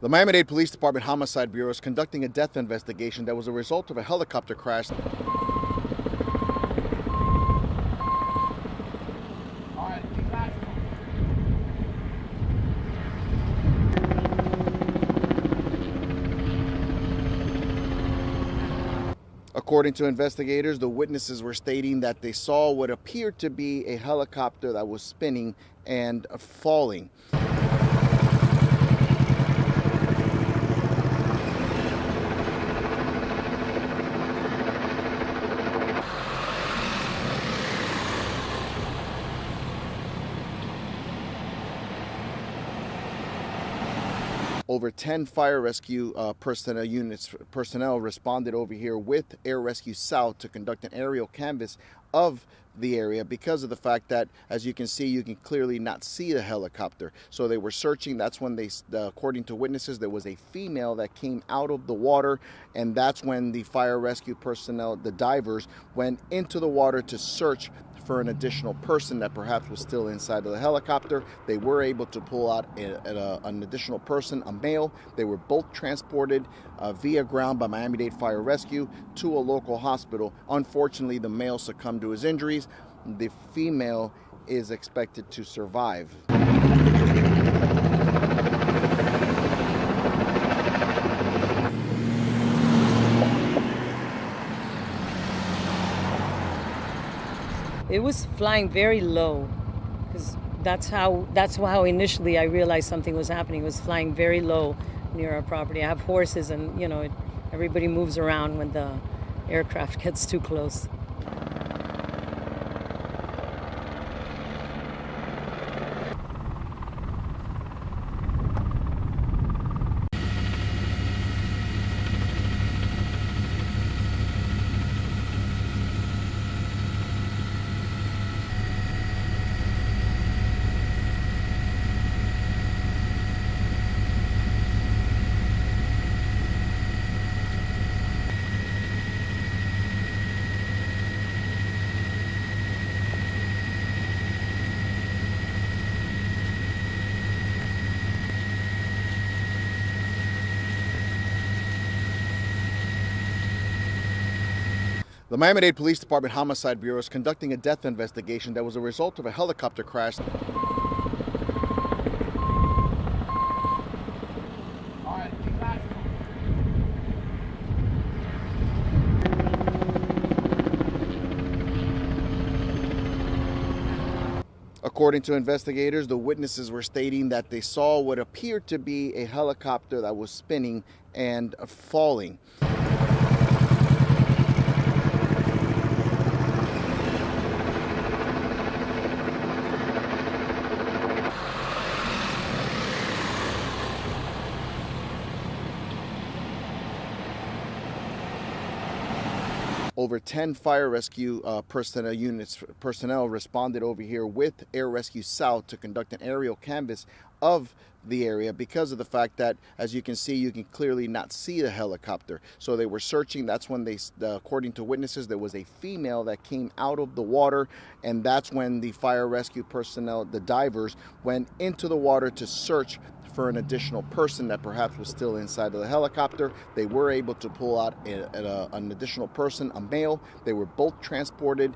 The Miami-Dade Police Department Homicide Bureau is conducting a death investigation that was a result of a helicopter crash. According to investigators, the witnesses were stating that they saw what appeared to be a helicopter that was spinning and falling. Over 10 fire rescue personnel responded over here with Air Rescue South to conduct an aerial canvass of the area because of the fact that, as you can see, you can clearly not see the helicopter. So they were searching. That's when according to witnesses, there was a female that came out of the water, and that's when the fire rescue personnel, the divers, went into the water to search for an additional person that perhaps was still inside of the helicopter. They were able to pull out an additional person, a male. They were both transported via ground by Miami-Dade Fire Rescue to a local hospital. Unfortunately, the male succumbed to his injuries. The female is expected to survive. It was flying very low, because that's how initially I realized something was happening. It was flying very low near our property. I have horses, and everybody moves around when the aircraft gets too close. The Miami-Dade Police Department Homicide Bureau is conducting a death investigation that was a result of a helicopter crash. According to investigators, the witnesses were stating that they saw what appeared to be a helicopter that was spinning and falling. Over 10 fire rescue personnel responded over here with Air Rescue South to conduct an aerial canvass of the area because of the fact that, as you can see, you can clearly not see the helicopter. So they were searching. That's when according to witnesses, there was a female that came out of the water, and that's when the fire rescue personnel, the divers, went into the water to search for an additional person that perhaps was still inside of the helicopter. They were able to pull out an additional person, a male. They were both transported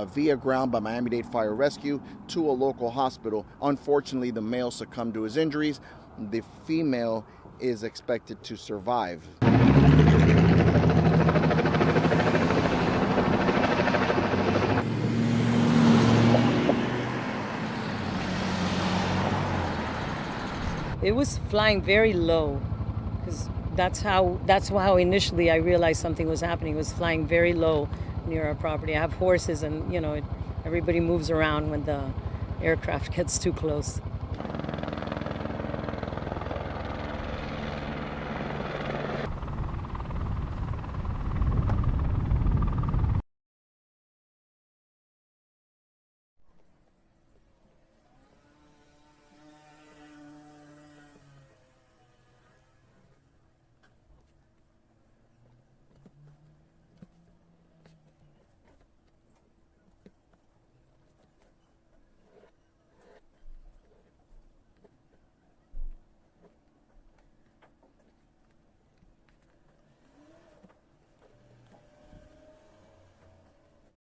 via ground by Miami-Dade Fire Rescue to a local hospital. Unfortunately, the male succumbed to his injuries. The female is expected to survive. It was flying very low, because that's how initially I realized something was happening. It was flying very low near our property. I have horses, and everybody moves around when the aircraft gets too close.